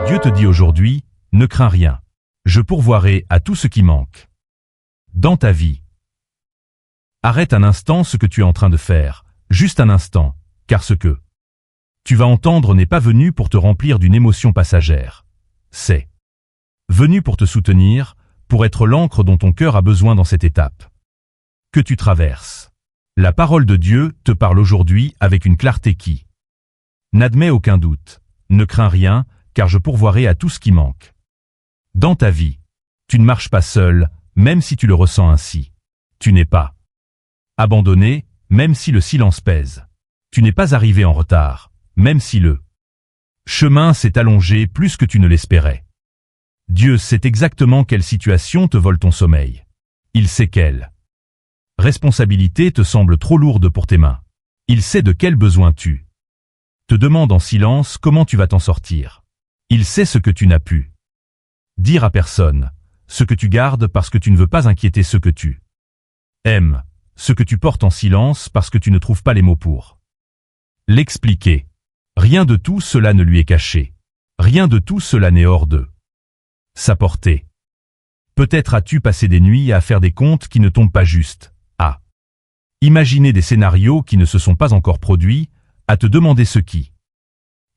Dieu te dit aujourd'hui, ne crains rien. Je pourvoirai à tout ce qui manque. Dans ta vie. Arrête un instant ce que tu es en train de faire, juste un instant, car ce que tu vas entendre n'est pas venu pour te remplir d'une émotion passagère. C'est venu pour te soutenir, pour être l'encre dont ton cœur a besoin dans cette étape que tu traverses. La parole de Dieu te parle aujourd'hui avec une clarté qui n'admet aucun doute. Ne crains rien, car je pourvoirai à tout ce qui manque. Dans ta vie, tu ne marches pas seul, même si tu le ressens ainsi. Tu n'es pas abandonné, même si le silence pèse. Tu n'es pas arrivé en retard, même si le chemin s'est allongé plus que tu ne l'espérais. Dieu sait exactement quelle situation te vole ton sommeil. Il sait quelle responsabilité te semble trop lourde pour tes mains. Il sait de quel besoin tu te demandes en silence comment tu vas t'en sortir. Il sait ce que tu n'as pu dire à personne, ce que tu gardes parce que tu ne veux pas inquiéter ceux que tu aimes, ce que tu portes en silence parce que tu ne trouves pas les mots pour l'expliquer. Rien de tout cela ne lui est caché. Rien de tout cela n'est hors de sa portée. Peut-être as-tu passé des nuits à faire des comptes qui ne tombent pas juste, à imaginer des scénarios qui ne se sont pas encore produits, à te demander ce qui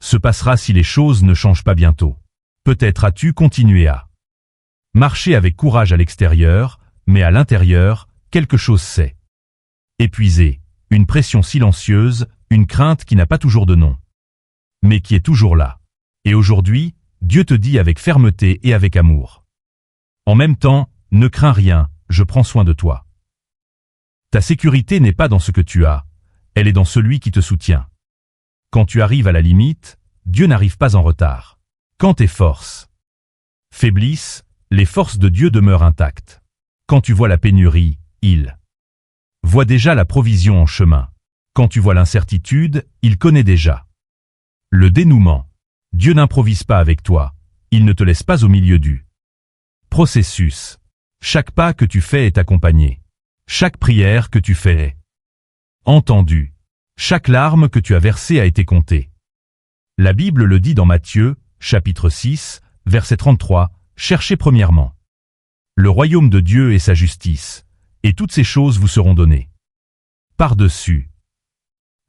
se passera si les choses ne changent pas bientôt. Peut-être as-tu continué à marcher avec courage à l'extérieur, mais à l'intérieur, quelque chose s'est épuisé, une pression silencieuse, une crainte qui n'a pas toujours de nom, mais qui est toujours là. Et aujourd'hui, Dieu te dit avec fermeté et avec amour. En même temps, ne crains rien, je prends soin de toi. Ta sécurité n'est pas dans ce que tu as, elle est dans celui qui te soutient. Quand tu arrives à la limite, Dieu n'arrive pas en retard. Quand tes forces faiblissent, les forces de Dieu demeurent intactes. Quand tu vois la pénurie, il voit déjà la provision en chemin. Quand tu vois l'incertitude, il connaît déjà le dénouement. Dieu n'improvise pas avec toi, il ne te laisse pas au milieu du processus. Chaque pas que tu fais est accompagné. Chaque prière que tu fais est entendue. Chaque larme que tu as versée a été comptée. La Bible le dit dans Matthieu, chapitre 6, verset 33, « Cherchez premièrement le royaume de Dieu et sa justice, et toutes ces choses vous seront données. » Par-dessus.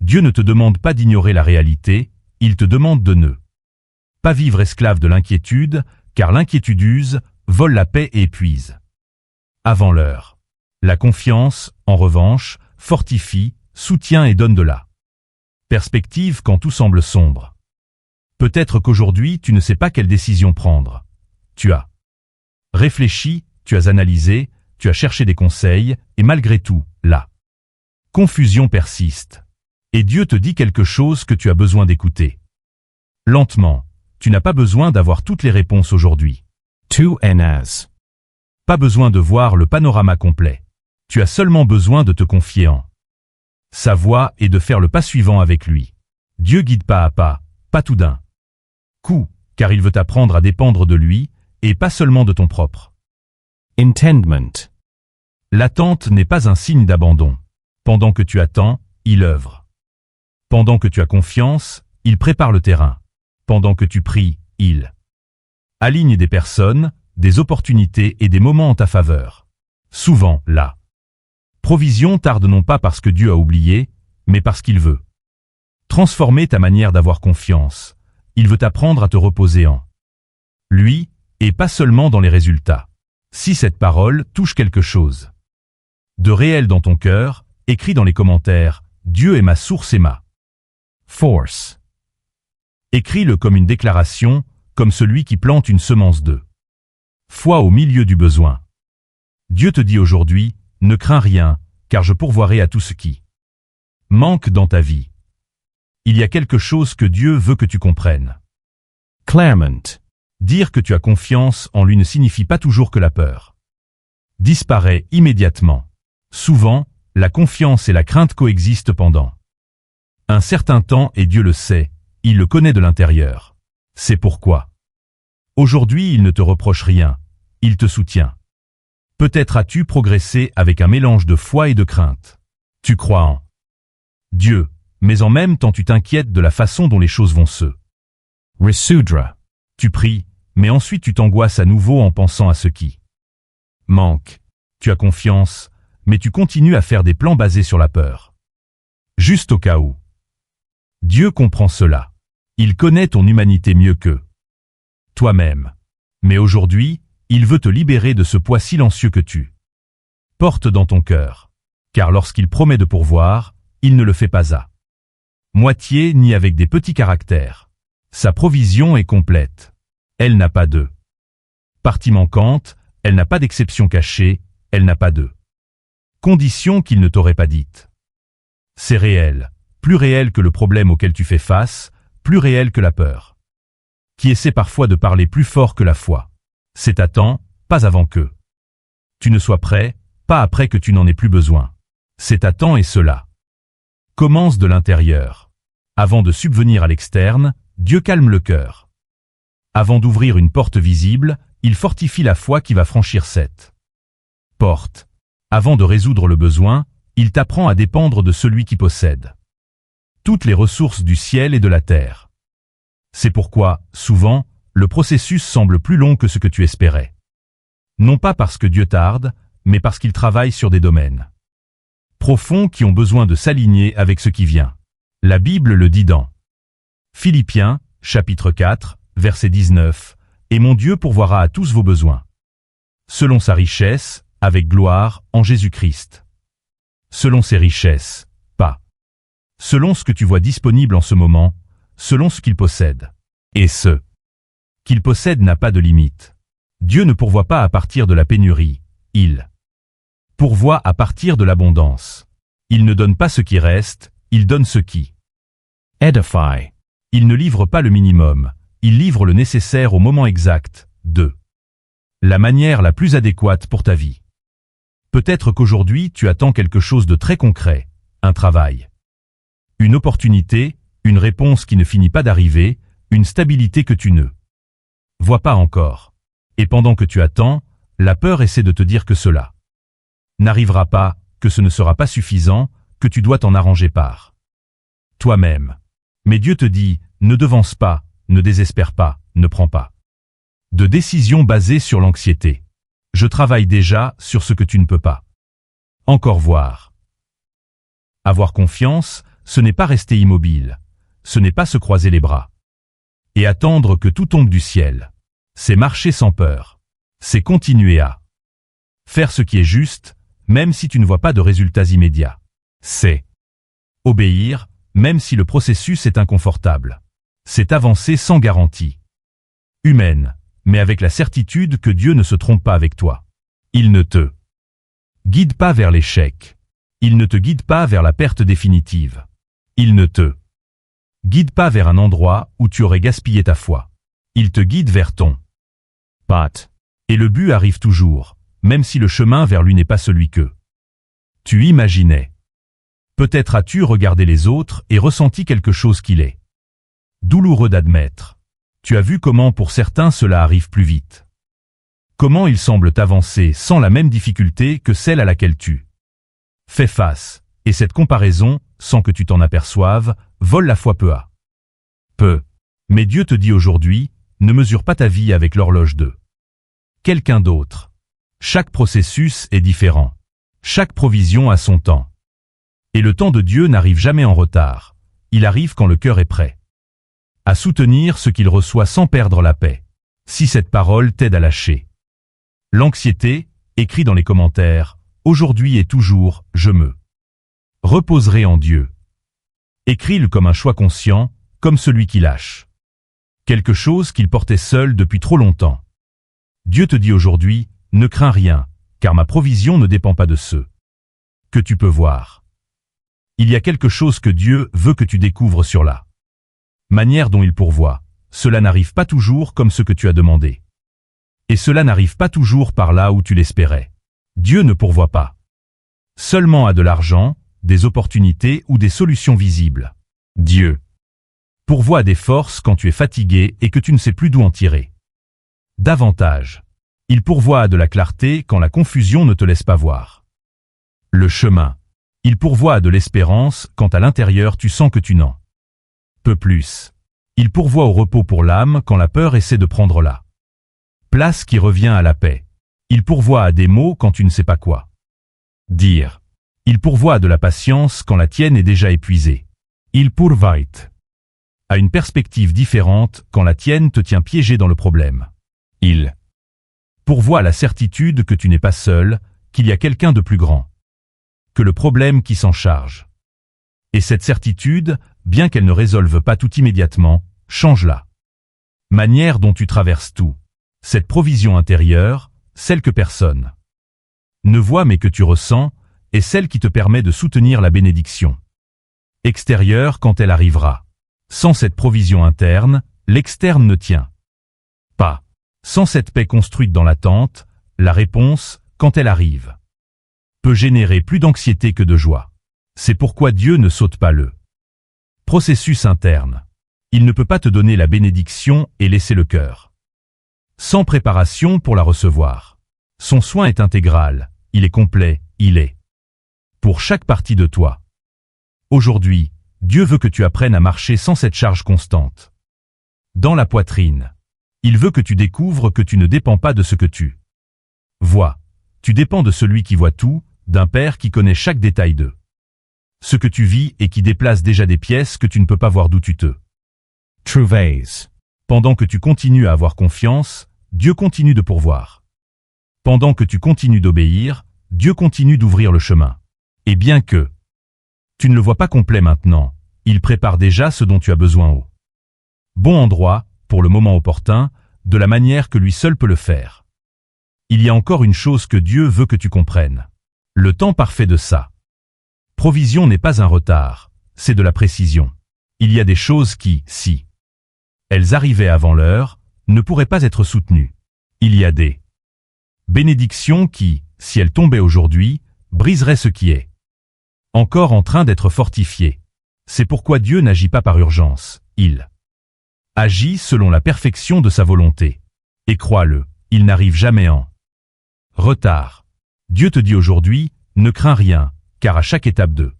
Dieu ne te demande pas d'ignorer la réalité, il te demande de ne pas vivre esclave de l'inquiétude, car l'inquiétude use, vole la paix et épuise avant l'heure. La confiance, en revanche, fortifie, soutient et donne de la perspective quand tout semble sombre. Peut-être qu'aujourd'hui tu ne sais pas quelle décision prendre. Tu as réfléchi, tu as analysé, tu as cherché des conseils, et malgré tout, la confusion persiste. Et Dieu te dit quelque chose que tu as besoin d'écouter. Lentement, tu n'as pas besoin d'avoir toutes les réponses aujourd'hui. Tu n'as pas besoin de voir le panorama complet. Tu as seulement besoin de te confier en sa voix et de faire le pas suivant avec lui. Dieu guide pas à pas tout d'un coup, car il veut t'apprendre à dépendre de lui, et pas seulement de ton propre intendement. L'attente n'est pas un signe d'abandon. Pendant que tu attends, il œuvre. Pendant que tu as confiance, il prépare le terrain. Pendant que tu pries, il aligne des personnes, des opportunités et des moments en ta faveur. Souvent, la provision tarde non pas parce que Dieu a oublié, mais parce qu'il veut transformer ta manière d'avoir confiance. Il veut t'apprendre à te reposer en lui, et pas seulement dans les résultats. Si cette parole touche quelque chose de réel dans ton cœur, écris dans les commentaires « Dieu est ma source et ma force ». Écris-le comme une déclaration, comme celui qui plante une semence de foi au milieu du besoin. Dieu te dit aujourd'hui, ne crains rien, car je pourvoirai à tout ce qui manque dans ta vie. Il y a quelque chose que Dieu veut que tu comprennes. Clarement. Dire que tu as confiance en lui ne signifie pas toujours que la peur disparaît immédiatement. Souvent, la confiance et la crainte coexistent pendant un certain temps et Dieu le sait, il le connaît de l'intérieur. C'est pourquoi aujourd'hui il ne te reproche rien, il te soutient. Peut-être as-tu progressé avec un mélange de foi et de crainte. Tu crois en Dieu, mais en même temps tu t'inquiètes de la façon dont les choses vont se résoudre. Tu pries, mais ensuite tu t'angoisses à nouveau en pensant à ce qui manque. Tu as confiance, mais tu continues à faire des plans basés sur la peur. Juste au cas où. Dieu comprend cela. Il connaît ton humanité mieux que toi-même. Mais aujourd'hui, il veut te libérer de ce poids silencieux que tu portes dans ton cœur. Car lorsqu'il promet de pourvoir, il ne le fait pas à moitié ni avec des petits caractères. Sa provision est complète. Elle n'a pas de partie manquante, elle n'a pas d'exception cachée, elle n'a pas de condition qu'il ne t'aurait pas dite. C'est réel, plus réel que le problème auquel tu fais face, plus réel que la peur, qui essaie parfois de parler plus fort que la foi. C'est à temps, pas avant que tu ne sois prêt, pas après que tu n'en aies plus besoin. C'est à temps et cela commence de l'intérieur. Avant de subvenir à l'externe, Dieu calme le cœur. Avant d'ouvrir une porte visible, il fortifie la foi qui va franchir cette porte. Avant de résoudre le besoin, il t'apprend à dépendre de celui qui possède toutes les ressources du ciel et de la terre. C'est pourquoi, souvent, le processus semble plus long que ce que tu espérais. Non pas parce que Dieu tarde, mais parce qu'il travaille sur des domaines profonds qui ont besoin de s'aligner avec ce qui vient. La Bible le dit dans Philippiens, chapitre 4, verset 19, « Et mon Dieu pourvoira à tous vos besoins, selon sa richesse, avec gloire, en Jésus-Christ. » Selon ses richesses, pas selon ce que tu vois disponible en ce moment, selon ce qu'il possède. Et ce qu'il possède n'a pas de limite. Dieu ne pourvoit pas à partir de la pénurie, il pourvoit à partir de l'abondance. Il ne donne pas ce qui reste, il donne ce qui edify. Il ne livre pas le minimum, il livre le nécessaire au moment exact, de la manière la plus adéquate pour ta vie. Peut-être qu'aujourd'hui tu attends quelque chose de très concret, un travail, une opportunité, une réponse qui ne finit pas d'arriver, une stabilité que tu ne vois pas encore. Et pendant que tu attends, la peur essaie de te dire que cela n'arrivera pas, que ce ne sera pas suffisant, que tu dois t'en arranger par toi-même. Mais Dieu te dit, ne devance pas, ne désespère pas, ne prends pas de décisions basées sur l'anxiété. Je travaille déjà sur ce que tu ne peux pas encore voir. Avoir confiance, ce n'est pas rester immobile, ce n'est pas se croiser les bras et attendre que tout tombe du ciel. C'est marcher sans peur. C'est continuer à faire ce qui est juste, même si tu ne vois pas de résultats immédiats. C'est obéir, même si le processus est inconfortable. C'est avancer sans garantie humaine, mais avec la certitude que Dieu ne se trompe pas avec toi. Il ne te guide pas vers l'échec. Il ne te guide pas vers la perte définitive. Il ne te guide pas vers un endroit où tu aurais gaspillé ta foi. Il te guide vers ton but. Et le but arrive toujours, même si le chemin vers lui n'est pas celui que tu imaginais. Peut-être as-tu regardé les autres et ressenti quelque chose qu'il est douloureux d'admettre. Tu as vu comment pour certains cela arrive plus vite. Comment ils semblent avancer sans la même difficulté que celle à laquelle tu fais face, et cette comparaison, sans que tu t'en aperçoives, vole la foi peu à peu. Mais Dieu te dit aujourd'hui, ne mesure pas ta vie avec l'horloge de quelqu'un d'autre. Chaque processus est différent. Chaque provision a son temps. Et le temps de Dieu n'arrive jamais en retard. Il arrive quand le cœur est prêt à soutenir ce qu'il reçoit sans perdre la paix. Si cette parole t'aide à lâcher l'anxiété, écris dans les commentaires, aujourd'hui et toujours, je me reposerai en Dieu. Écris-le comme un choix conscient, comme celui qui lâche quelque chose qu'il portait seul depuis trop longtemps. Dieu te dit aujourd'hui, ne crains rien, car ma provision ne dépend pas de ceux que tu peux voir. Il y a quelque chose que Dieu veut que tu découvres sur la manière dont il pourvoit. Cela n'arrive pas toujours comme ce que tu as demandé. Et cela n'arrive pas toujours par là où tu l'espérais. Dieu ne pourvoit pas seulement à de l'argent, des opportunités ou des solutions visibles. Dieu pourvoit à des forces quand tu es fatigué et que tu ne sais plus d'où en tirer davantage. Il pourvoit à de la clarté quand la confusion ne te laisse pas voir le chemin. Il pourvoit à de l'espérance quand à l'intérieur tu sens que tu n'en peux plus. Il pourvoit au repos pour l'âme quand la peur essaie de prendre la place qui revient à la paix. Il pourvoit à des mots quand tu ne sais pas quoi dire. Il pourvoit à de la patience quand la tienne est déjà épuisée. Il pourvait à une perspective différente quand la tienne te tient piégé dans le problème. Il pourvoit à la certitude que tu n'es pas seul, qu'il y a quelqu'un de plus grand que le problème qui s'en charge. Et cette certitude, bien qu'elle ne résolve pas tout immédiatement, change la manière dont tu traverses tout. Cette provision intérieure, celle que personne ne voit mais que tu ressens, est celle qui te permet de soutenir la bénédiction extérieure quand elle arrivera. Sans cette provision interne, l'externe ne tient pas. Sans cette paix construite dans l'attente, la réponse, quand elle arrive, peut générer plus d'anxiété que de joie. C'est pourquoi Dieu ne saute pas le processus interne. Il ne peut pas te donner la bénédiction et laisser le cœur sans préparation pour la recevoir. Son soin est intégral, il est complet, il est pour chaque partie de toi. Aujourd'hui, Dieu veut que tu apprennes à marcher sans cette charge constante dans la poitrine. Il veut que tu découvres que tu ne dépends pas de ce que tu vois. Tu dépends de celui qui voit tout, d'un Père qui connaît chaque détail de ce que tu vis et qui déplace déjà des pièces que tu ne peux pas voir d'où tu te trouves. Pendant que tu continues à avoir confiance, Dieu continue de pourvoir. Pendant que tu continues d'obéir, Dieu continue d'ouvrir le chemin. Et bien que tu ne le vois pas complet maintenant, il prépare déjà ce dont tu as besoin au bon endroit, pour le moment opportun, de la manière que lui seul peut le faire. Il y a encore une chose que Dieu veut que tu comprennes. Le temps parfait de sa provision n'est pas un retard, c'est de la précision. Il y a des choses qui, si elles arrivaient avant l'heure, ne pourraient pas être soutenues. Il y a des bénédictions qui, si elles tombaient aujourd'hui, briseraient ce qui est encore en train d'être fortifié. C'est pourquoi Dieu n'agit pas par urgence, il agit selon la perfection de sa volonté. Et crois-le, il n'arrive jamais en retard. Dieu te dit aujourd'hui, ne crains rien, car à chaque étape de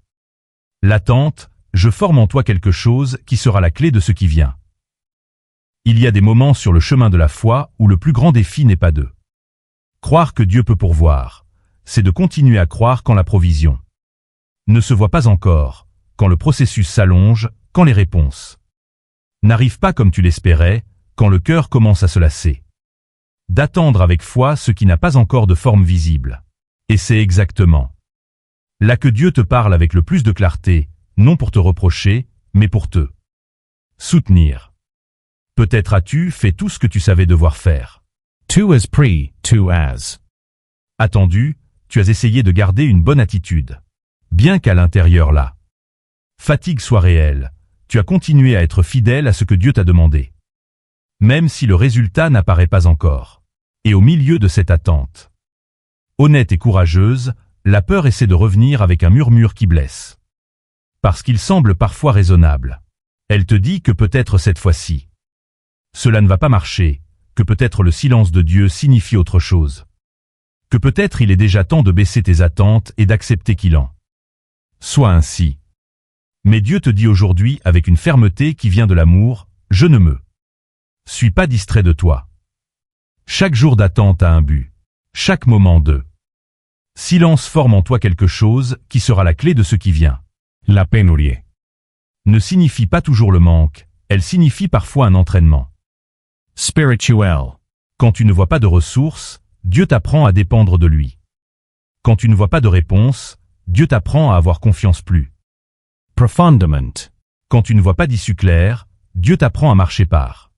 l'attente, je forme en toi quelque chose qui sera la clé de ce qui vient. Il y a des moments sur le chemin de la foi où le plus grand défi n'est pas de croire que Dieu peut pourvoir, c'est de continuer à croire quand la provision ne se voit pas encore, quand le processus s'allonge, quand les réponses n'arrivent pas comme tu l'espérais, quand le cœur commence à se lasser. D'attendre avec foi ce qui n'a pas encore de forme visible. Et c'est exactement là que Dieu te parle avec le plus de clarté, non pour te reprocher, mais pour te soutenir. Peut-être as-tu fait tout ce que tu savais devoir faire. Tu as pris, tu as attendu, tu as essayé de garder une bonne attitude. Bien qu'à l'intérieur la fatigue soit réelle, tu as continué à être fidèle à ce que Dieu t'a demandé. Même si le résultat n'apparaît pas encore. Et au milieu de cette attente honnête et courageuse, la peur essaie de revenir avec un murmure qui blesse. Parce qu'il semble parfois raisonnable. Elle te dit que peut-être cette fois-ci, cela ne va pas marcher, que peut-être le silence de Dieu signifie autre chose. Que peut-être il est déjà temps de baisser tes attentes et d'accepter qu'il en soit ainsi. Mais Dieu te dit aujourd'hui avec une fermeté qui vient de l'amour, je ne me suis pas distrait de toi. Chaque jour d'attente a un but. Chaque moment de silence forme en toi quelque chose qui sera la clé de ce qui vient. La pénurie ne signifie pas toujours le manque, elle signifie parfois un entraînement spirituel. Quand tu ne vois pas de ressources, Dieu t'apprend à dépendre de lui. Quand tu ne vois pas de réponse, Dieu t'apprend à avoir confiance plus profondément. Quand tu ne vois pas d'issue claire, Dieu t'apprend à marcher par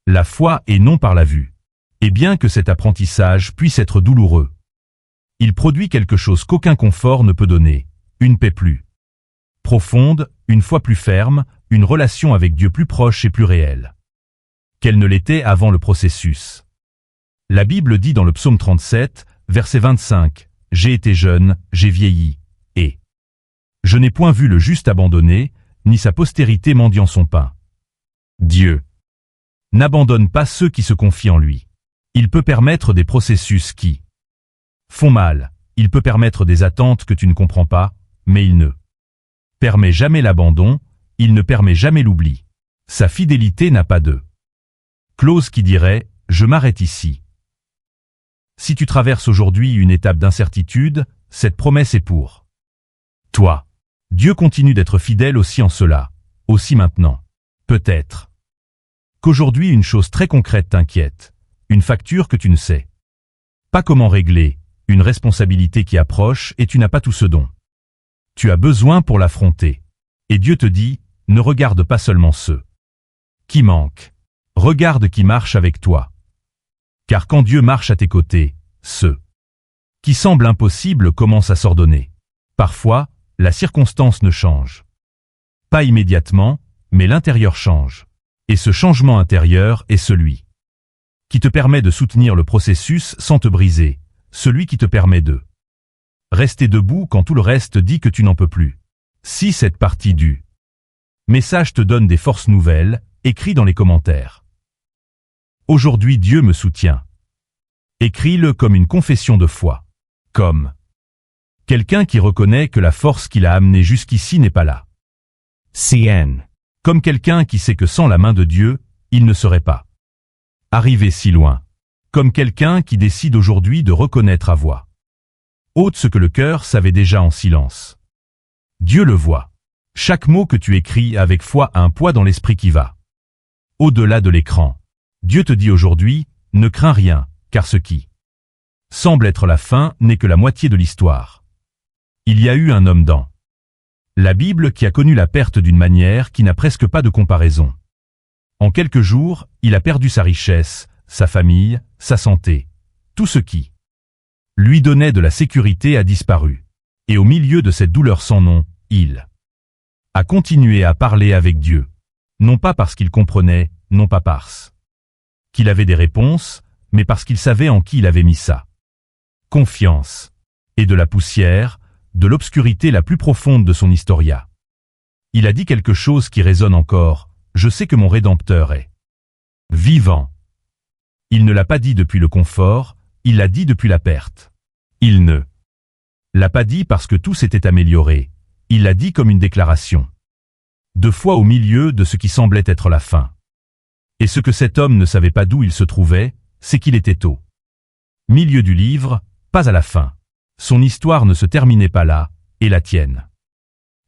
la foi et non par la vue. Et bien que cet apprentissage puisse être douloureux, il produit quelque chose qu'aucun confort ne peut donner, une paix plus profonde, une foi plus ferme, une relation avec Dieu plus proche et plus réelle qu'elle ne l'était avant le processus. La Bible dit dans le psaume 37, verset 25, « J'ai été jeune, j'ai vieilli, et je n'ai point vu le juste abandonné, ni sa postérité mendiant son pain. » Dieu n'abandonne pas ceux qui se confient en lui. Il peut permettre des processus qui font mal, il peut permettre des attentes que tu ne comprends pas, mais il ne permet jamais l'abandon, il ne permet jamais l'oubli. Sa fidélité n'a pas de clause qui dirait « je m'arrête ici ». Si tu traverses aujourd'hui une étape d'incertitude, cette promesse est pour toi. Dieu continue d'être fidèle aussi en cela, aussi maintenant. Peut-être qu'aujourd'hui une chose très concrète t'inquiète, une facture que tu ne sais pas comment régler, une responsabilité qui approche et tu n'as pas tout ce dont tu as besoin pour l'affronter. Et Dieu te dit, ne regarde pas seulement ceux qui manquent, regarde qui marche avec toi. Car quand Dieu marche à tes côtés, ceux qui semblent impossibles commencent à s'ordonner. Parfois, la circonstance ne change pas immédiatement, mais l'intérieur change. Et ce changement intérieur est celui qui te permet de soutenir le processus sans te briser, celui qui te permet de rester debout quand tout le reste dit que tu n'en peux plus. Si cette partie du message te donne des forces nouvelles, écris dans les commentaires. Aujourd'hui Dieu me soutient. Écris-le comme une confession de foi. Comme quelqu'un qui reconnaît que la force qui l'a amené jusqu'ici n'est pas là. CN. Comme quelqu'un qui sait que sans la main de Dieu, il ne serait pas arrivé si loin. Comme quelqu'un qui décide aujourd'hui de reconnaître à voix haute ce que le cœur savait déjà en silence. Dieu le voit. Chaque mot que tu écris avec foi a un poids dans l'esprit qui va au-delà de l'écran. Dieu te dit aujourd'hui, ne crains rien, car ce qui semble être la fin n'est que la moitié de l'histoire. Il y a eu un homme dans la Bible qui a connu la perte d'une manière qui n'a presque pas de comparaison. En quelques jours, il a perdu sa richesse, sa famille, sa santé. Tout ce qui lui donnait de la sécurité a disparu. Et au milieu de cette douleur sans nom, il a continué à parler avec Dieu. Non pas parce qu'il comprenait, non pas parce qu'il avait des réponses, mais parce qu'il savait en qui il avait mis sa confiance. Et de la poussière, de l'obscurité la plus profonde de son historia. Il a dit quelque chose qui résonne encore, je sais que mon Rédempteur est vivant. Il ne l'a pas dit depuis le confort, il l'a dit depuis la perte. Il ne l'a pas dit parce que tout s'était amélioré, il l'a dit comme une déclaration de foi au milieu de ce qui semblait être la fin. Et ce que cet homme ne savait pas d'où il se trouvait, c'est qu'il était au milieu du livre, pas à la fin. Son histoire ne se terminait pas là, et la tienne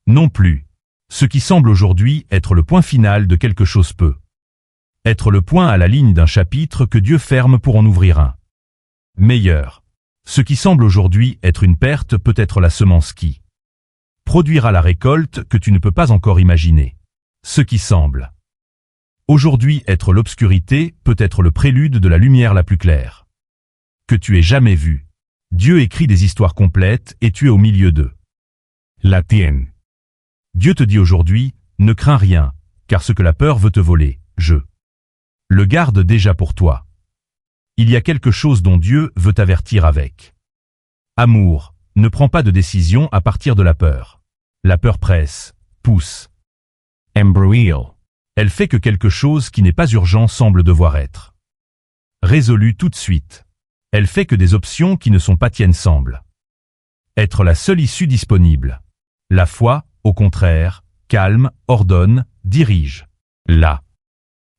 non plus. Ce qui semble aujourd'hui être le point final de quelque chose peut être le point à la ligne d'un chapitre que Dieu ferme pour en ouvrir un meilleur. Ce qui semble aujourd'hui être une perte peut être la semence qui produira la récolte que tu ne peux pas encore imaginer. Ce qui semble aujourd'hui être l'obscurité peut être le prélude de la lumière la plus claire que tu aies jamais vue. Dieu écrit des histoires complètes et tu es au milieu d'eux. La tienne. Dieu te dit aujourd'hui, ne crains rien, car ce que la peur veut te voler, je le garde déjà pour toi. Il y a quelque chose dont Dieu veut t'avertir avec amour. Ne prends pas de décision à partir de la peur. La peur presse, pousse, embrouille. Elle fait que quelque chose qui n'est pas urgent semble devoir être résolu tout de suite. Elle fait que des options qui ne sont pas tiennes semblent être la seule issue disponible. La foi, au contraire, calme, ordonne, dirige. La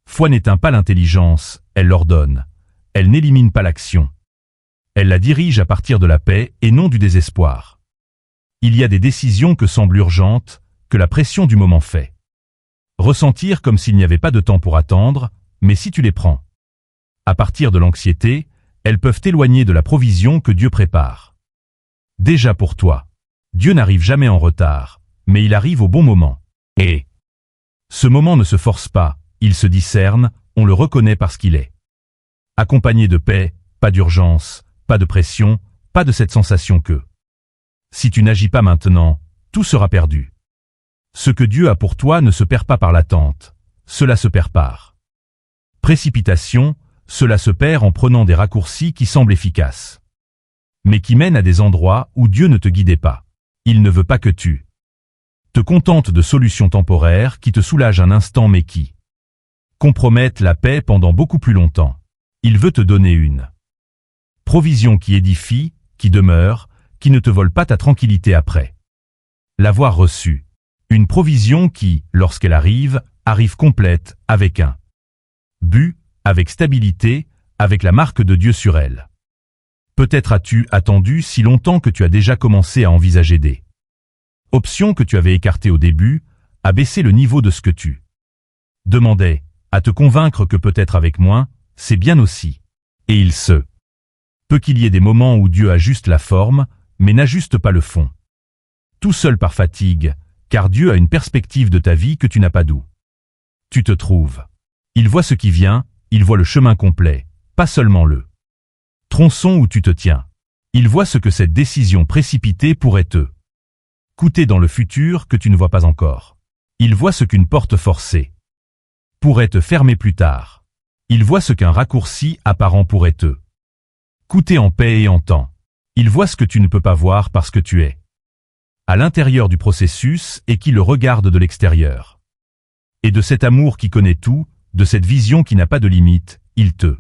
foi n'éteint pas l'intelligence, elle l'ordonne. Elle n'élimine pas l'action. Elle la dirige à partir de la paix et non du désespoir. Il y a des décisions que semblent urgentes, que la pression du moment fait ressentir comme s'il n'y avait pas de temps pour attendre, mais si tu les prends à partir de l'anxiété, elles peuvent t'éloigner de la provision que Dieu prépare déjà pour toi. Dieu n'arrive jamais en retard, mais il arrive au bon moment. Et ce moment ne se force pas, il se discerne, on le reconnaît parce qu'il est accompagné de paix, pas d'urgence, pas de pression, pas de cette sensation que si tu n'agis pas maintenant, tout sera perdu. Ce que Dieu a pour toi ne se perd pas par l'attente, cela se perd par précipitation, cela se perd en prenant des raccourcis qui semblent efficaces, mais qui mènent à des endroits où Dieu ne te guidait pas. Il ne veut pas que tu te contentes de solutions temporaires qui te soulagent un instant mais qui compromettent la paix pendant beaucoup plus longtemps. Il veut te donner une provision qui édifie, qui demeure, qui ne te vole pas ta tranquillité après l'avoir reçue. Une provision qui, lorsqu'elle arrive, arrive complète, avec un but, avec stabilité, avec la marque de Dieu sur elle. Peut-être as-tu attendu si longtemps que tu as déjà commencé à envisager des options que tu avais écartées au début, à baisser le niveau de ce que tu demandais, à te convaincre que peut-être avec moins, c'est bien aussi. Et il se peut qu'il y ait des moments où Dieu ajuste la forme, mais n'ajuste pas le fond. Tout seul par fatigue, car Dieu a une perspective de ta vie que tu n'as pas d'où tu te trouves. Il voit ce qui vient, il voit le chemin complet, pas seulement le tronçon où tu te tiens. Il voit ce que cette décision précipitée pourrait te coûter dans le futur que tu ne vois pas encore. Il voit ce qu'une porte forcée pourrait te fermer plus tard. Il voit ce qu'un raccourci apparent pourrait te coûter en paix et en temps. Il voit ce que tu ne peux pas voir parce que tu es à l'intérieur du processus et qui le regarde de l'extérieur. Et de cet amour qui connaît tout, de cette vision qui n'a pas de limite, il te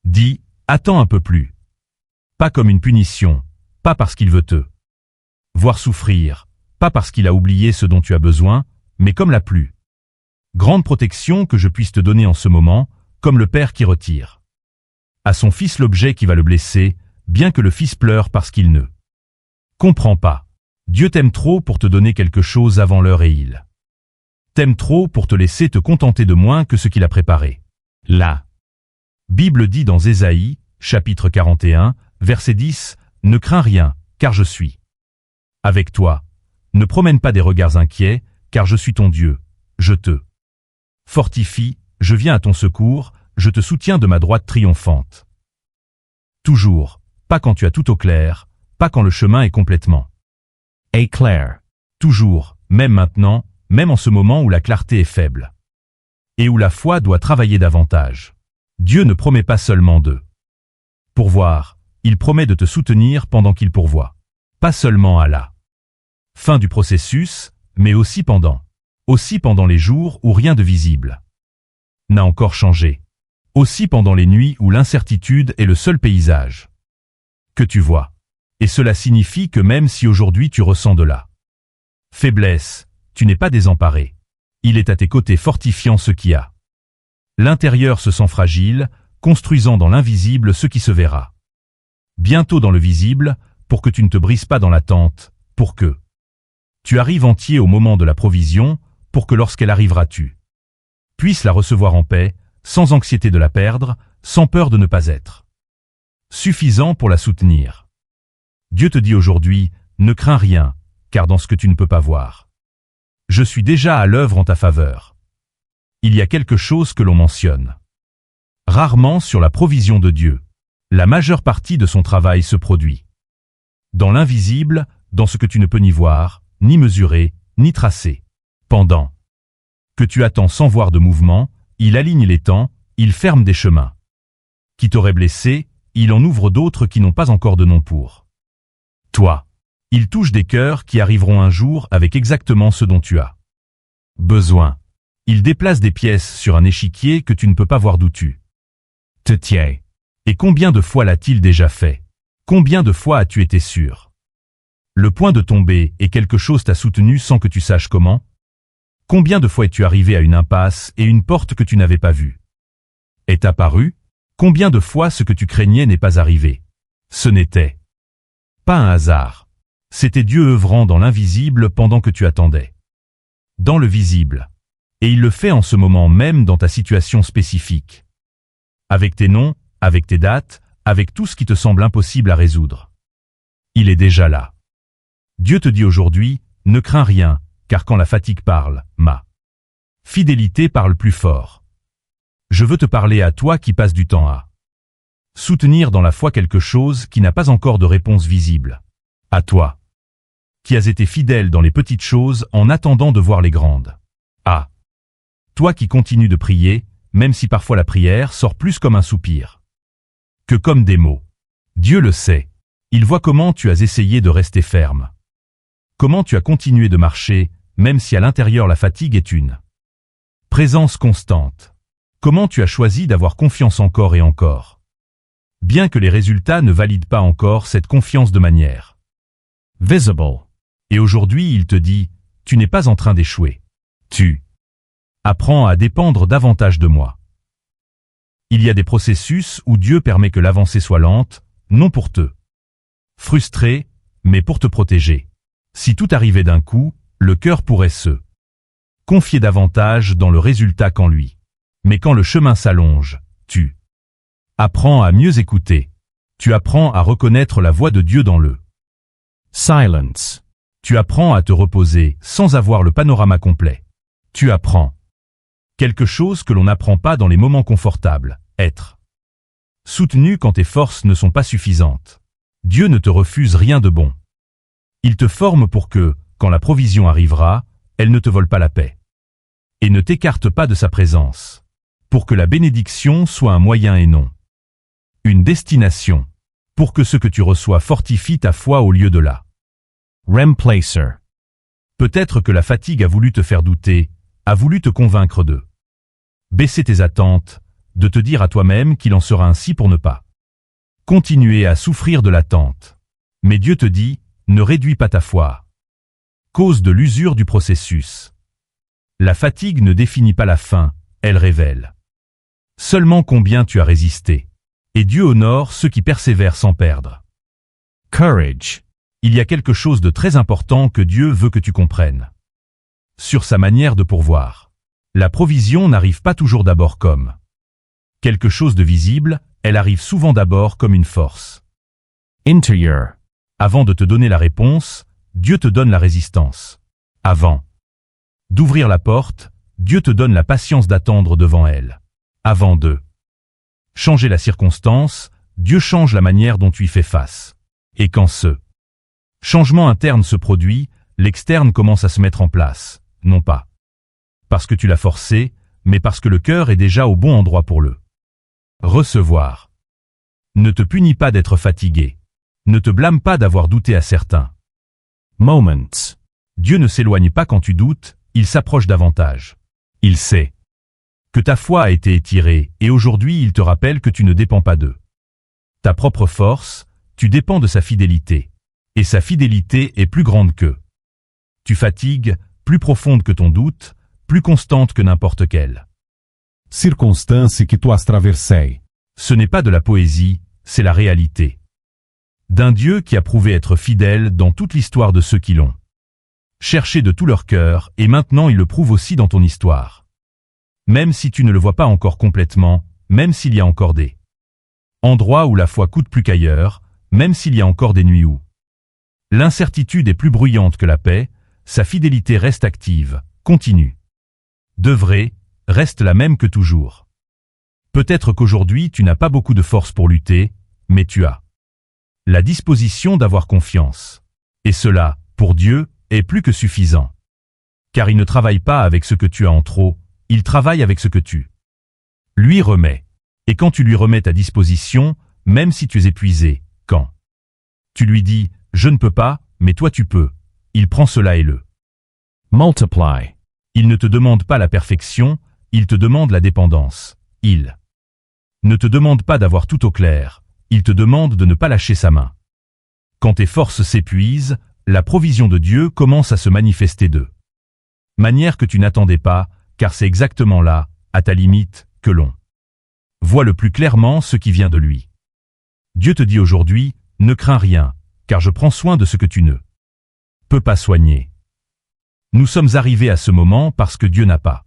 dit, attends un peu plus. Pas comme une punition, pas parce qu'il veut te voir souffrir, pas parce qu'il a oublié ce dont tu as besoin, mais comme la plus grande protection que je puisse te donner en ce moment, comme le père qui retire à son fils l'objet qui va le blesser, bien que le fils pleure parce qu'il ne comprend pas. Dieu t'aime trop pour te donner quelque chose avant l'heure et il t'aime trop pour te laisser te contenter de moins que ce qu'il a préparé. La Bible dit dans Ésaïe, chapitre 41, verset 10, « Ne crains rien, car je suis avec toi. Ne promène pas des regards inquiets, car je suis ton Dieu. Je te fortifie, je viens à ton secours, je te soutiens de ma droite triomphante. » Toujours, pas quand tu as tout au clair, pas quand le chemin est complètement clair. Toujours, même maintenant, même en ce moment où la clarté est faible. Et où la foi doit travailler davantage. Dieu ne promet pas seulement de pourvoir, il promet de te soutenir pendant qu'il pourvoit. Pas seulement à la fin du processus, mais aussi pendant les jours où rien de visible n'a encore changé. Aussi pendant les nuits où l'incertitude est le seul paysage que tu vois. Et cela signifie que même si aujourd'hui tu ressens de la faiblesse, tu n'es pas désemparé. Il est à tes côtés fortifiant ce qui a. L'intérieur se sent fragile, construisant dans l'invisible ce qui se verra bientôt dans le visible, pour que tu ne te brises pas dans l'attente, pour que tu arrives entier au moment de la provision, pour que lorsqu'elle arrivera tu puisses la recevoir en paix, sans anxiété de la perdre, sans peur de ne pas être suffisant pour la soutenir. Dieu te dit aujourd'hui, ne crains rien, car dans ce que tu ne peux pas voir, je suis déjà à l'œuvre en ta faveur. Il y a quelque chose que l'on mentionne rarement sur la provision de Dieu. La majeure partie de son travail se produit dans l'invisible, dans ce que tu ne peux ni voir, ni mesurer, ni tracer. Pendant que tu attends sans voir de mouvement, il aligne les temps, il ferme des chemins qui t'auraient blessé, il en ouvre d'autres qui n'ont pas encore de nom pour toi. Il touche des cœurs qui arriveront un jour avec exactement ce dont tu as besoin. Il déplace des pièces sur un échiquier que tu ne peux pas voir d'où tu te tiens. Et combien de fois l'a-t-il déjà fait? Combien de fois as-tu été sûr? Le point de tomber et quelque chose t'a soutenu sans que tu saches comment? Combien de fois es-tu arrivé à une impasse et une porte que tu n'avais pas vue est apparue? Combien de fois ce que tu craignais n'est pas arrivé? Ce n'était pas un hasard. C'était Dieu œuvrant dans l'invisible pendant que tu attendais dans le visible. Et il le fait en ce moment même dans ta situation spécifique. Avec tes noms, avec tes dates, avec tout ce qui te semble impossible à résoudre. Il est déjà là. Dieu te dit aujourd'hui, ne crains rien, car quand la fatigue parle, ma fidélité parle plus fort. Je veux te parler à toi qui passes du temps à soutenir dans la foi quelque chose qui n'a pas encore de réponse visible. À toi, qui as été fidèle dans les petites choses en attendant de voir les grandes. À toi qui continues de prier, même si parfois la prière sort plus comme un soupir que comme des mots. Dieu le sait. Il voit comment tu as essayé de rester ferme. Comment tu as continué de marcher, même si à l'intérieur la fatigue est une présence constante. Comment tu as choisi d'avoir confiance encore et encore. Bien que les résultats ne valident pas encore cette confiance de manière visible. Et aujourd'hui il te dit, tu n'es pas en train d'échouer. Tu Apprends à dépendre davantage de moi. Il y a des processus où Dieu permet que l'avancée soit lente, non pour te frustrer, mais pour te protéger. Si tout arrivait d'un coup, le cœur pourrait se confier davantage dans le résultat qu'en lui. Mais quand le chemin s'allonge, tu apprends à mieux écouter. Tu apprends à reconnaître la voix de Dieu dans le silence. Tu apprends à te reposer sans avoir le panorama complet. Tu apprends quelque chose que l'on n'apprend pas dans les moments confortables, être soutenu quand tes forces ne sont pas suffisantes. Dieu ne te refuse rien de bon. Il te forme pour que, quand la provision arrivera, elle ne te vole pas la paix. Et ne t'écarte pas de sa présence. Pour que la bénédiction soit un moyen et non une destination. Pour que ce que tu reçois fortifie ta foi au lieu de la remplacer. Peut-être que la fatigue a voulu te faire douter, a voulu te convaincre de baisser tes attentes, de te dire à toi-même qu'il en sera ainsi pour ne pas continuer à souffrir de l'attente. Mais Dieu te dit, ne réduis pas ta foi. Cause de l'usure du processus. La fatigue ne définit pas la fin, elle révèle seulement combien tu as résisté. Et Dieu honore ceux qui persévèrent sans perdre courage. Il y a quelque chose de très important que Dieu veut que tu comprennes. Sur sa manière de pourvoir. La provision n'arrive pas toujours d'abord comme quelque chose de visible, elle arrive souvent d'abord comme une force intérieure. Avant de te donner la réponse, Dieu te donne la résistance. Avant d'ouvrir la porte, Dieu te donne la patience d'attendre devant elle. Avant de changer la circonstance, Dieu change la manière dont tu y fais face. Et quand ce changement interne se produit, l'externe commence à se mettre en place, non pas parce que tu l'as forcé, mais parce que le cœur est déjà au bon endroit pour le recevoir. Ne te punis pas d'être fatigué. Ne te blâme pas d'avoir douté à certains moments. Dieu ne s'éloigne pas quand tu doutes, il s'approche davantage. Il sait que ta foi a été étirée, et aujourd'hui il te rappelle que tu ne dépends pas de ta propre force, tu dépends de sa fidélité. Et sa fidélité est plus grande que tu fatigues, plus profonde que ton doute, plus constante que n'importe quelle circonstância que tu as traversei. Ce n'est pas de la poésie, c'est la réalité. D'un Dieu qui a prouvé être fidèle dans toute l'histoire de ceux qui l'ont cherché de tout leur cœur, et maintenant il le prouve aussi dans ton histoire. Même si tu ne le vois pas encore complètement, même s'il y a encore des endroits où la foi coûte plus qu'ailleurs, même s'il y a encore des nuits où l'incertitude est plus bruyante que la paix, sa fidélité reste active, continue. D'œuvrer, reste la même que toujours. Peut-être qu'aujourd'hui tu n'as pas beaucoup de force pour lutter, mais tu as la disposition d'avoir confiance. Et cela, pour Dieu, est plus que suffisant. Car il ne travaille pas avec ce que tu as en trop, il travaille avec ce que tu lui remets. Et quand tu lui remets ta disposition, même si tu es épuisé, quand tu lui dis « je ne peux pas, mais toi tu peux », il prend cela et le multiply. Il ne te demande pas la perfection, il te demande la dépendance. Il ne te demande pas d'avoir tout au clair, il te demande de ne pas lâcher sa main. Quand tes forces s'épuisent, la provision de Dieu commence à se manifester de manière que tu n'attendais pas, car c'est exactement là, à ta limite, que l'on voit le plus clairement ce qui vient de lui. Dieu te dit aujourd'hui, ne crains rien, car je prends soin de ce que tu ne peux pas soigner. Nous sommes arrivés à ce moment parce que Dieu n'a pas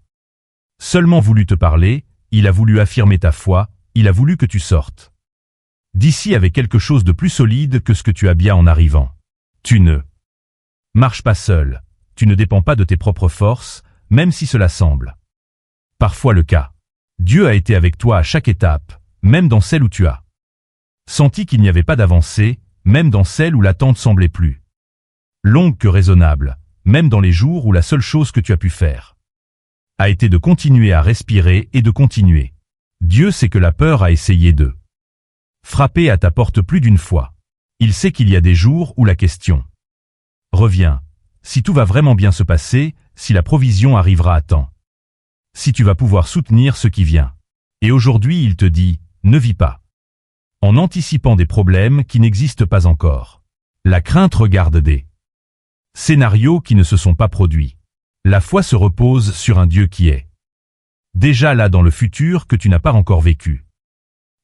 seulement voulu te parler, il a voulu affirmer ta foi, il a voulu que tu sortes d'ici avec quelque chose de plus solide que ce que tu as bien en arrivant. Tu ne marches pas seul, tu ne dépends pas de tes propres forces, même si cela semble parfois le cas. Dieu a été avec toi à chaque étape, même dans celle où tu as senti qu'il n'y avait pas d'avancée, même dans celle où l'attente semblait plus longue que raisonnable, même dans les jours où la seule chose que tu as pu faire a été de continuer à respirer et de continuer. Dieu sait que la peur a essayé de frapper à ta porte plus d'une fois. Il sait qu'il y a des jours où la question revient. Si tout va vraiment bien se passer, si la provision arrivera à temps, si tu vas pouvoir soutenir ce qui vient. Et aujourd'hui il te dit, ne vis pas en anticipant des problèmes qui n'existent pas encore. La crainte regarde des scénarios qui ne se sont pas produits. La foi se repose sur un Dieu qui est Déjà là dans le futur que tu n'as pas encore vécu.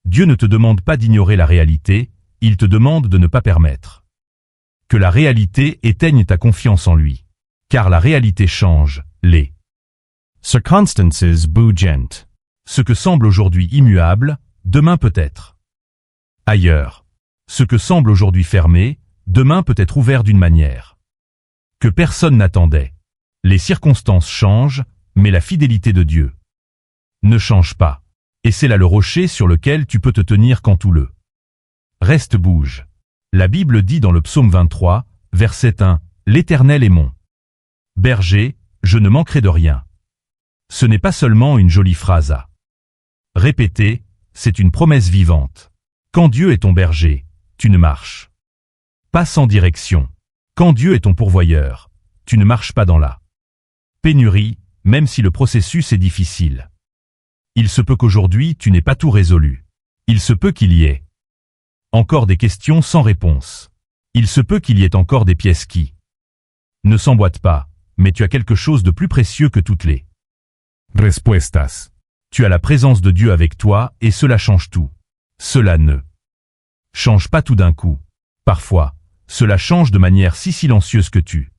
Dieu ne te demande pas d'ignorer la réalité, il te demande de ne pas permettre que la réalité éteigne ta confiance en lui. Car la réalité change, les circumstances bougent. Ce que semble aujourd'hui immuable, demain peut être ailleurs. Ce que semble aujourd'hui fermé, demain peut être ouvert d'une manière que personne n'attendait. Les circonstances changent, mais la fidélité de Dieu ne change pas. Et c'est là le rocher sur lequel tu peux te tenir quand tout le reste bouge. La Bible dit dans le psaume 23, verset 1, « L'Éternel est mon berger, je ne manquerai de rien. » Ce n'est pas seulement une jolie phrase à répéter, c'est une promesse vivante. Quand Dieu est ton berger, tu ne marches pas sans direction. Quand Dieu est ton pourvoyeur, tu ne marches pas dans la pénurie, même si le processus est difficile. Il se peut qu'aujourd'hui tu n'aies pas tout résolu. Il se peut qu'il y ait encore des questions sans réponse. Il se peut qu'il y ait encore des pièces qui ne s'emboîtent pas, mais tu as quelque chose de plus précieux que toutes les respuestas. Tu as la présence de Dieu avec toi et cela change tout. Cela ne change pas tout d'un coup. Parfois, cela change de manière si silencieuse que tu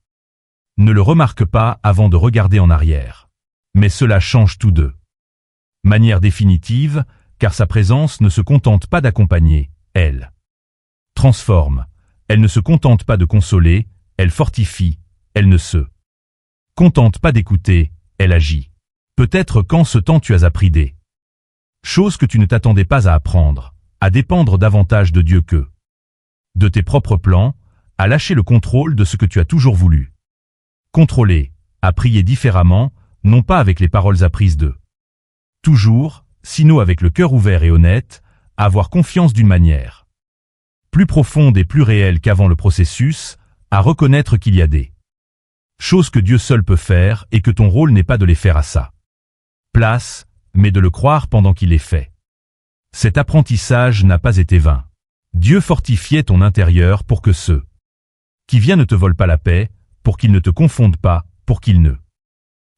ne le remarques pas avant de regarder en arrière. Mais cela change tout de manière définitive, car sa présence ne se contente pas d'accompagner, elle transforme. Elle ne se contente pas de consoler, elle fortifie, elle ne se contente pas d'écouter, elle agit. Peut-être qu'en ce temps tu as appris des choses que tu ne t'attendais pas à apprendre, à dépendre davantage de Dieu que de tes propres plans, à lâcher le contrôle de ce que tu as toujours voulu contrôler, à prier différemment, non pas avec les paroles apprises de toujours, sinon avec le cœur ouvert et honnête, à avoir confiance d'une manière plus profonde et plus réelle qu'avant le processus, à reconnaître qu'il y a des choses que Dieu seul peut faire et que ton rôle n'est pas de les faire à sa place, mais de le croire pendant qu'il les fait. Cet apprentissage n'a pas été vain. Dieu fortifiait ton intérieur pour que ceux qui viennent ne te volent pas la paix, pour qu'ils ne te confondent pas, pour qu'ils ne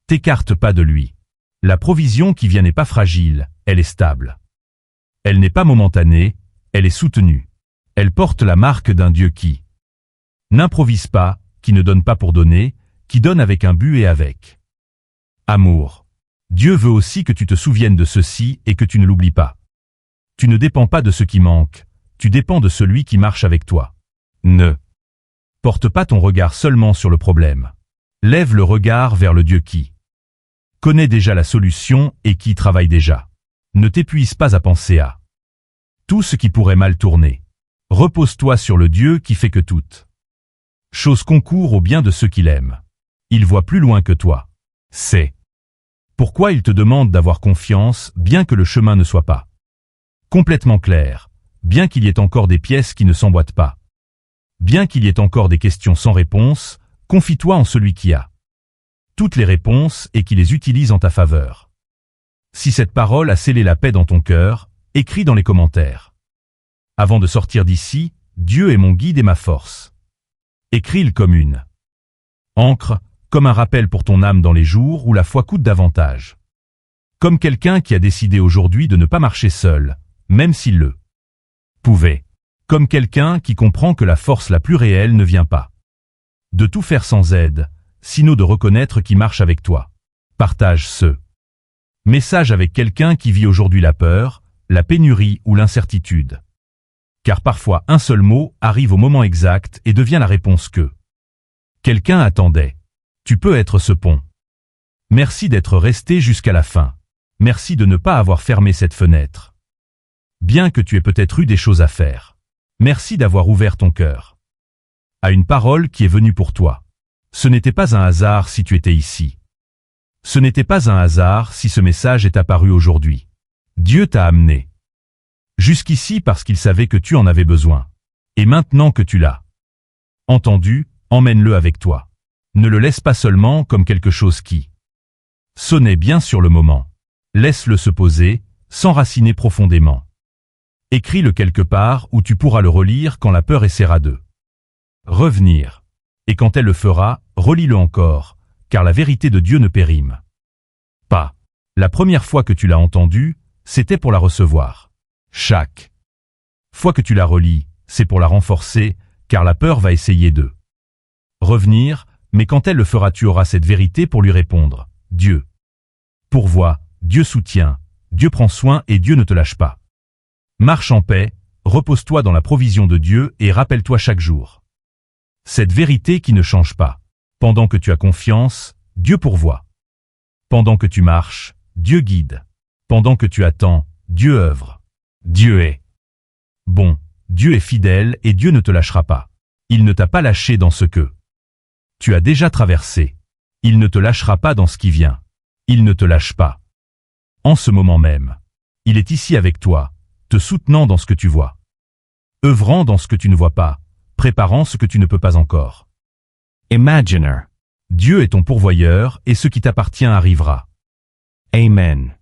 t'écartent pas de lui. La provision qui vient n'est pas fragile, elle est stable. Elle n'est pas momentanée, elle est soutenue. Elle porte la marque d'un Dieu qui n'improvise pas, qui ne donne pas pour donner, qui donne avec un but et avec amour. Dieu veut aussi que tu te souviennes de ceci et que tu ne l'oublies pas. Tu ne dépends pas de ce qui manque, tu dépends de celui qui marche avec toi. Ne porte pas ton regard seulement sur le problème. Lève le regard vers le Dieu qui connaît déjà la solution et qui travaille déjà. Ne t'épuise pas à penser à tout ce qui pourrait mal tourner. Repose-toi sur le Dieu qui fait que toute chose concourt au bien de ceux qu'il aime. Il voit plus loin que toi. C'est pourquoi il te demande d'avoir confiance, bien que le chemin ne soit pas complètement clair, bien qu'il y ait encore des pièces qui ne s'emboîtent pas. Bien qu'il y ait encore des questions sans réponse, confie-toi en celui qui a toutes les réponses et qui les utilise en ta faveur. Si cette parole a scellé la paix dans ton cœur, écris dans les commentaires. Avant de sortir d'ici, Dieu est mon guide et ma force. Écris-le comme une encre, comme un rappel pour ton âme dans les jours où la foi coûte davantage. Comme quelqu'un qui a décidé aujourd'hui de ne pas marcher seul, même s'il le pouvait. Comme quelqu'un qui comprend que la force la plus réelle ne vient pas de tout faire sans aide, sinon de reconnaître qui marche avec toi. Partage ce message avec quelqu'un qui vit aujourd'hui la peur, la pénurie ou l'incertitude. Car parfois un seul mot arrive au moment exact et devient la réponse que quelqu'un attendait. Tu peux être ce pont. Merci d'être resté jusqu'à la fin. Merci de ne pas avoir fermé cette fenêtre. Bien que tu aies peut-être eu des choses à faire. Merci d'avoir ouvert ton cœur à une parole qui est venue pour toi. Ce n'était pas un hasard si tu étais ici. Ce n'était pas un hasard si ce message est apparu aujourd'hui. Dieu t'a amené jusqu'ici parce qu'il savait que tu en avais besoin. Et maintenant que tu l'as entendu, emmène-le avec toi. Ne le laisse pas seulement comme quelque chose qui sonnait bien sur le moment. Laisse-le se poser, s'enraciner profondément. Écris-le quelque part où tu pourras le relire quand la peur essaiera de revenir. Et quand elle le fera, relis-le encore, car la vérité de Dieu ne périme pas. La première fois que tu l'as entendue, c'était pour la recevoir. Chaque fois que tu la relis, c'est pour la renforcer, car la peur va essayer de revenir, mais quand elle le fera, tu auras cette vérité pour lui répondre. Dieu pourvoit, Dieu soutient, Dieu prend soin et Dieu ne te lâche pas. Marche en paix, repose-toi dans la provision de Dieu et rappelle-toi chaque jour cette vérité qui ne change pas. Pendant que tu as confiance, Dieu pourvoit. Pendant que tu marches, Dieu guide. Pendant que tu attends, Dieu œuvre. Dieu est bon, Dieu est fidèle et Dieu ne te lâchera pas. Il ne t'a pas lâché dans ce que tu as déjà traversé. Il ne te lâchera pas dans ce qui vient. Il ne te lâche pas. En ce moment même, il est ici avec toi, te soutenant dans ce que tu vois, œuvrant dans ce que tu ne vois pas, préparant ce que tu ne peux pas encore. Imaginer. Dieu est ton pourvoyeur et ce qui t'appartient arrivera. Amen.